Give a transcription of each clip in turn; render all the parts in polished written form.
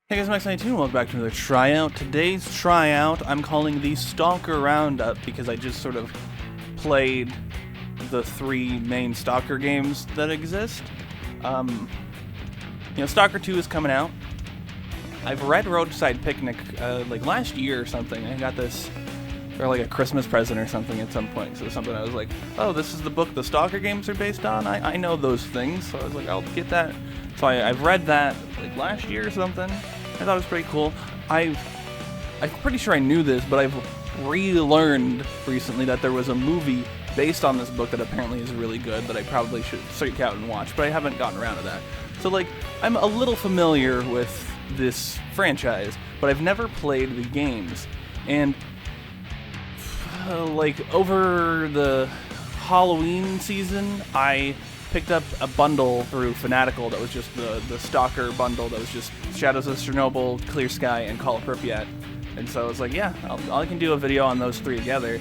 Hey guys, Max92 and welcome back to another tryout. Today's tryout I'm calling the Stalker Roundup because I just sort of played the three main Stalker games that exist. Stalker 2 is coming out. I've read Roadside Picnic like last year or something. I got this for like a Christmas present or something at some point. So something I was like, oh, this is the book the Stalker games are based on. I know those things, so I was like, I'll get that. So I've read that like last year or something. I thought it was pretty cool. I'm pretty sure I knew this, but I've relearned recently that there was a movie based on this book that apparently is really good that I probably should seek out and watch, but I haven't gotten around to that. So like, I'm a little familiar with this franchise, but I've never played the games. And like over the Halloween season, I picked up a bundle through Fanatical that was just the Stalker bundle that was just Shadows of Chernobyl, Clear Sky, and Call of Pripyat. And so I was like, yeah, I can do a video on those three together,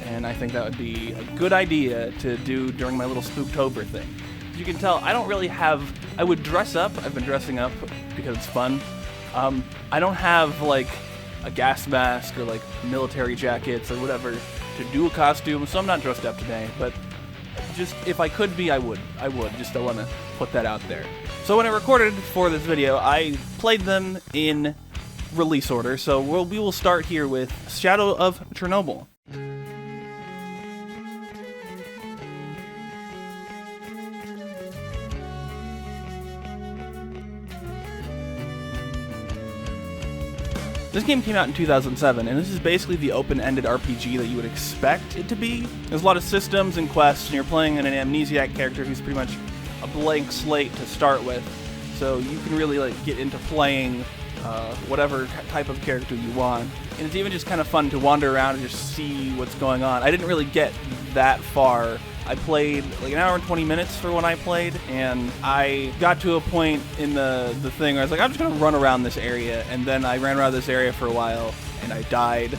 and I think that would be a good idea to do during my little Spooktober thing. As you can tell, I don't really have... I would dress up. I've been dressing up because it's fun. I don't have, like, a gas mask or, like, military jackets or whatever to do a costume, so I'm not dressed up today, but... just if I could be, I would. Just I want to put that out there. So when I recorded for this video, I played them in release order. So we will start here with Shadow of Chernobyl. This game came out in 2007, and this is basically the open-ended RPG that you would expect it to be. There's a lot of systems and quests, and you're playing an amnesiac character who's pretty much a blank slate to start with. So you can really like get into playing whatever type of character you want. And it's even just kind of fun to wander around and just see what's going on. I didn't really get that far. I played like an hour and 20 minutes for when I played, and I got to a point in the thing where I was like, I'm just gonna run around this area, and then I ran around this area for a while, and I died,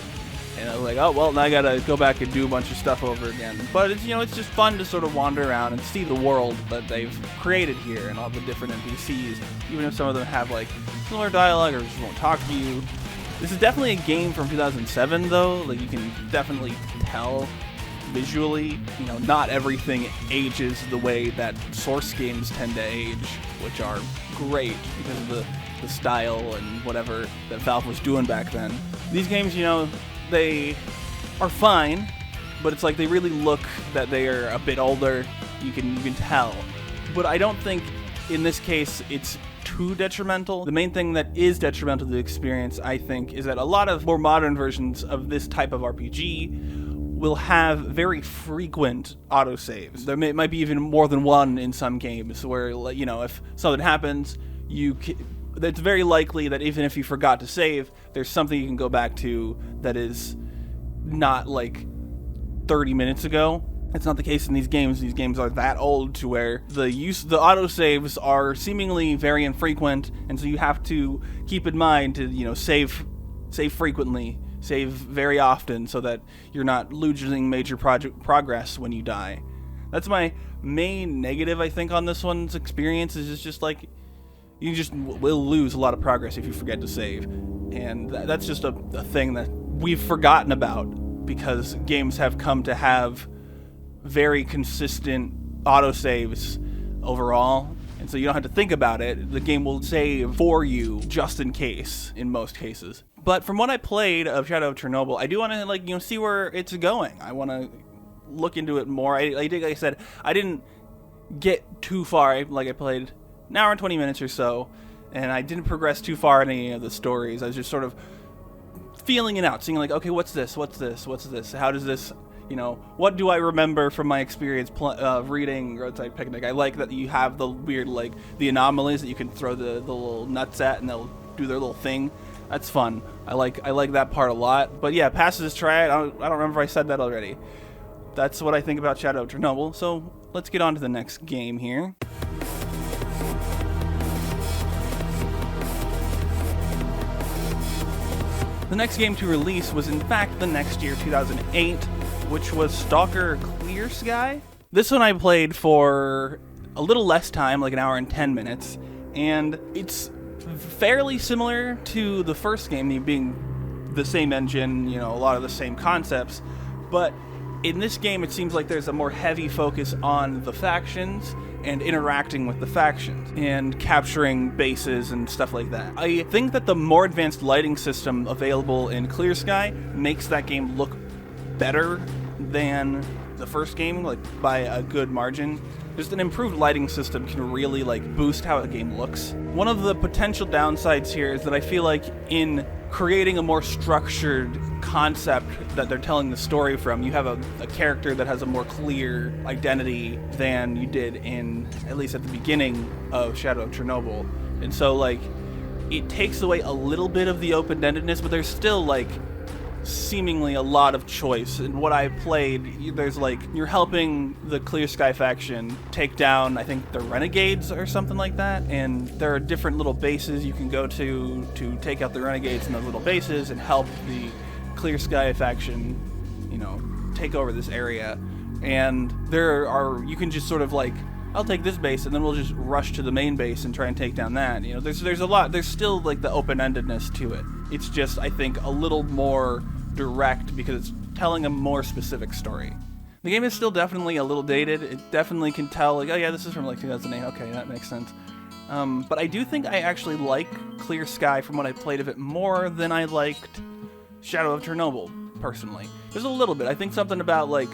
and I was like, oh, well, now I gotta go back and do a bunch of stuff over again. But it's, it's just fun to sort of wander around and see the world that they've created here, and all the different NPCs, even if some of them have like similar dialogue or just won't talk to you. This is definitely a game from 2007, though. Like, you can definitely tell visually, not everything ages the way that Source games tend to age, which are great because of the style and whatever that Valve was doing back then. These games, they are fine, but it's like they really look that they are a bit older. You can tell. But I don't think in this case it's too detrimental. The main thing that is detrimental to the experience, I think, is that a lot of more modern versions of this type of RPG will have very frequent autosaves. There might be even more than one in some games where, if something happens, it's very likely that even if you forgot to save, there's something you can go back to that is not like 30 minutes ago. It's not the case in these games. These games are that old to where the autosaves are seemingly very infrequent, and so you have to keep in mind to, save frequently. Save very often so that you're not losing major progress when you die. That's my main negative, I think, on this one's experience, is it's just like, you just will lose a lot of progress if you forget to save. And that's just a thing that we've forgotten about, because games have come to have very consistent autosaves overall. And so you don't have to think about it. The game will save for you just in case, in most cases. But from what I played of Shadow of Chernobyl, I do want to see where it's going. I want to look into it more. Like I said, I didn't get too far. I played an hour and 20 minutes or so, and I didn't progress too far in any of the stories. I was just sort of feeling it out, seeing like, okay, what's this? What's this? What's this? How does this? What do I remember from my experience reading Roadside Picnic? I like that you have the weird, the anomalies that you can throw the little nuts at, and they'll do their little thing. That's fun. I like that part a lot. But yeah, pass this try. I don't remember if I said that already. That's what I think about Shadow of Chernobyl. So let's get on to the next game here. The next game to release was in fact the next year, 2008, which was Stalker Clear Sky. This one I played for a little less time, like an hour and 10 minutes, and it's fairly similar to the first game, being the same engine, you know, a lot of the same concepts, but in this game it seems like there's a more heavy focus on the factions and interacting with the factions and capturing bases and stuff like that. I think that the more advanced lighting system available in Clear Sky makes that game look better than the first game, like by a good margin. Just an improved lighting system can really like boost how a game looks. One of the potential downsides here is that I feel like in creating a more structured concept that they're telling the story from, you have a character that has a more clear identity than you did in, at least at the beginning of Shadow of Chernobyl. And so like it takes away a little bit of the open-endedness, but there's still like seemingly a lot of choice. In what I played, there's like, you're helping the Clear Sky faction take down, I think, the Renegades or something like that, and there are different little bases you can go to take out the Renegades in those little bases and help the Clear Sky faction, you know, take over this area. And you can just sort of like, I'll take this base and then we'll just rush to the main base and try and take down that. You know, there's still like the open-endedness to it. It's just, I think, a little more direct because it's telling a more specific story. The game is still definitely a little dated. It definitely can tell, like, oh yeah, this is from like 2008. Okay, that makes sense. But I do think I actually like Clear Sky from what I played of it more than I liked Shadow of Chernobyl, personally. There's a little bit. I think something about like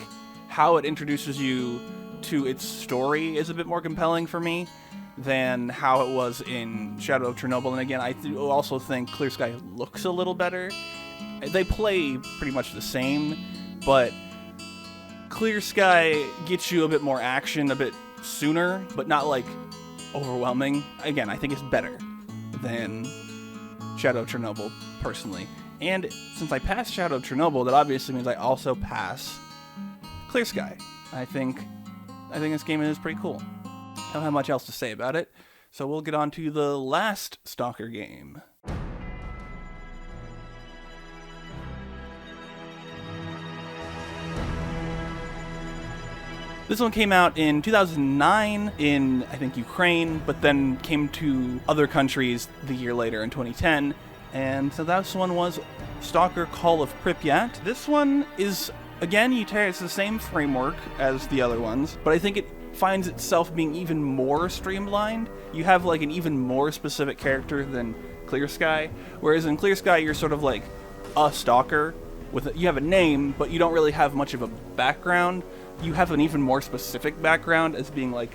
how it introduces you to its story is a bit more compelling for me than how it was in Shadow of Chernobyl. And again, I also think Clear Sky looks a little better. They play pretty much the same, but Clear Sky gets you a bit more action a bit sooner, but not like overwhelming. Again, I think it's better than Shadow of Chernobyl, personally. And since I passed Shadow of Chernobyl, that obviously means I also pass Clear Sky. I think this game is pretty cool. I don't have much else to say about it, so we'll get on to the last Stalker game. This one came out in 2009 in, I think, Ukraine, but then came to other countries the year later in 2010. And so this one was Stalker Call of Pripyat. This one is, again, it's the same framework as the other ones, but I think it finds itself being even more streamlined. You have like an even more specific character than Clear Sky, whereas in Clear Sky you're sort of like a stalker you have a name, but you don't really have much of a background. You have an even more specific background as being like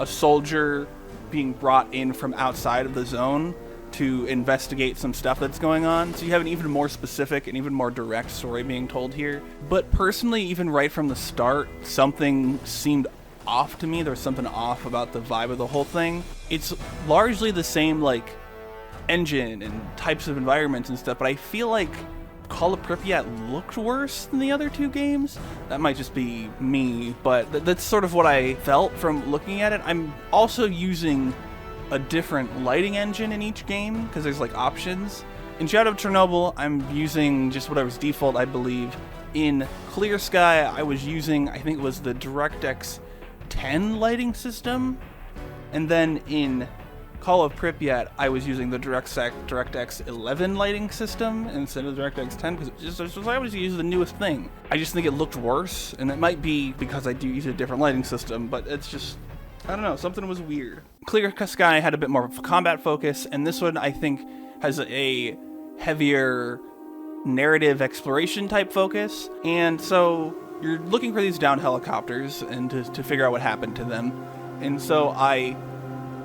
a soldier being brought in from outside of the zone to investigate some stuff that's going on. So you have an even more specific and even more direct story being told here. But personally, even right from the start, something seemed off to me. There was something off about the vibe of the whole thing. It's largely the same like engine and types of environments and stuff, but I feel like Call of Pripyat looked worse than the other two games. That might just be me, but that's sort of what I felt from looking at it. I'm also using a different lighting engine in each game because there's like options. In Shadow of Chernobyl, I'm using just whatever's default, I believe. In Clear Sky, I was using, I think it was the DirectX 10 lighting system, and then in Call of Pripyat, I was using the DirectX 11 lighting system instead of DirectX 10 because I always use the newest thing. I just think it looked worse, and it might be because I do use a different lighting system, but it's just, I don't know, something was weird. Clear Sky had a bit more of a combat focus, and this one I think has a heavier narrative exploration type focus, and so you're looking for these downed helicopters and to figure out what happened to them. And so I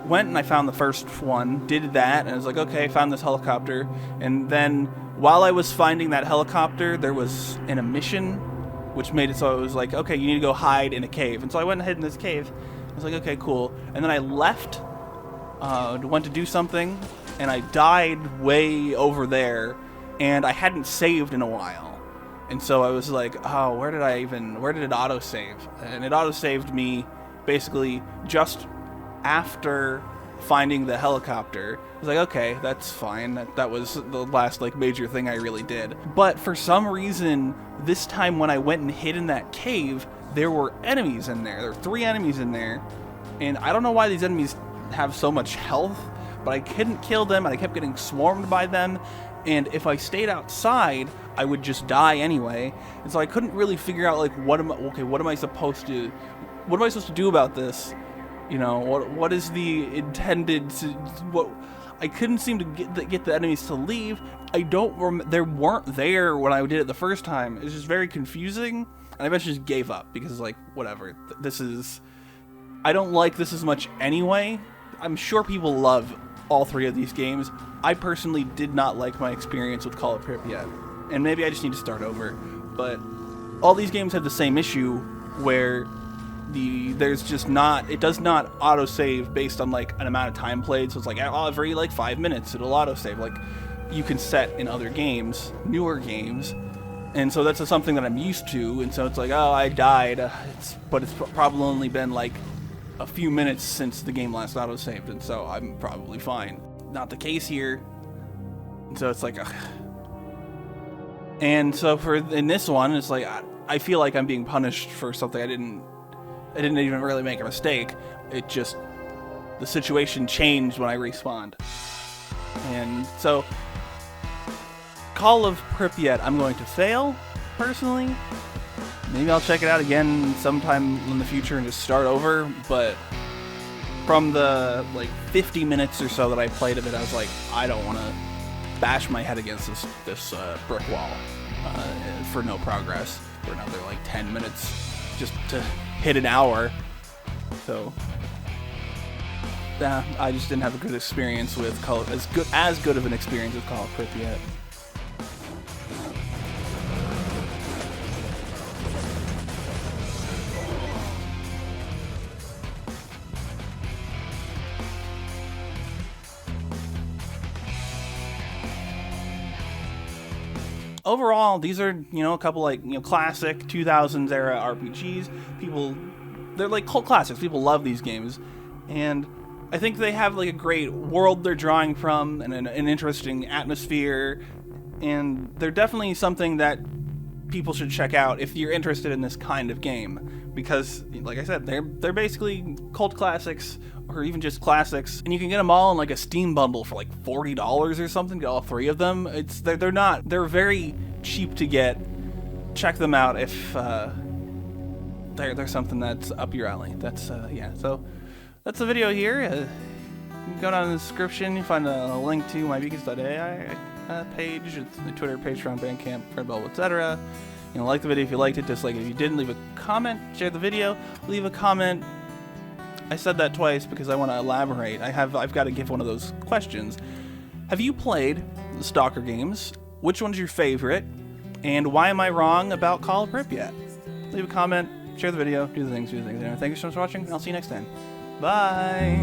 went and I found the first one, did that, and I was like, okay, I found this helicopter. And then while I was finding that helicopter, there was an emission, which made it so I was like, okay, you need to go hide in a cave. And so I went and hid in this cave. I was like, okay, cool. And then I left, went to do something, and I died way over there, and I hadn't saved in a while. And so I was like, oh, where did it auto-save? And it auto-saved me basically just after finding the helicopter. I was like, okay, that's fine. That was the last like major thing I really did. But for some reason, this time when I went and hid in that cave, there were enemies in there. There were 3 enemies in there. And I don't know why these enemies have so much health, but I couldn't kill them, and I kept getting swarmed by them, and if I stayed outside, I would just die anyway. And so I couldn't really figure out, like, what am I supposed to do about this? You know, what is the intended, I couldn't seem to get the enemies to leave. They weren't there when I did it the first time. It was just very confusing, and I eventually just gave up, because, like, whatever, I don't like this as much anyway. I'm sure people love all three of these games. I personally did not like my experience with Call of Pripyat, and maybe I just need to start over, but all these games have the same issue where it does not autosave based on, like, an amount of time played. So it's like, every, like, 5 minutes it'll autosave, like you can set in other games, newer games. And so that's something that I'm used to, and so it's like, oh, I died, but it's probably only been like a few minutes since the game last autosaved, and so I'm probably fine. Not the case here, and so it's like, ugh. And so in this one, it's like, I feel like I'm being punished for something I didn't even really make a mistake. It just, the situation changed when I respawned. And so, Call of Pripyat, I'm going to fail, personally. Maybe I'll check it out again sometime in the future and just start over, but from the, like, 50 minutes or so that I played of it, I was like, I don't want to bash my head against this brick wall for no progress for another, like, 10 minutes just to hit an hour. So, I just didn't have a good experience with as good of an experience with Call of Pripyat. Overall, these are, a couple, like, classic 2000s era RPGs. They're like cult classics. People love these games, and I think they have, like, a great world they're drawing from and an interesting atmosphere, and they're definitely something that people should check out if you're interested in this kind of game, because, like I said, they're basically cult classics, or even just classics, and you can get them all in, like, a Steam bundle for like $40 or something. Get all three of them. They're very cheap to get. Check them out if they're something that's up your alley. That's yeah. So that's the video here. You can go down in the description. You find a link to my beacons.ai page, the Twitter, Patreon, Bandcamp, Redbubble, etc. Like the video if you liked it, dislike it if you didn't. Leave a comment, share the video, leave a comment. I said that twice because I want to elaborate. I've got to give one of those questions. Have you played the Stalker games? Which one's your favorite? And why am I wrong about Call of Pripyat? Leave a comment, share the video, do the things. Anyway, thank you so much for watching. I'll see you next time. Bye.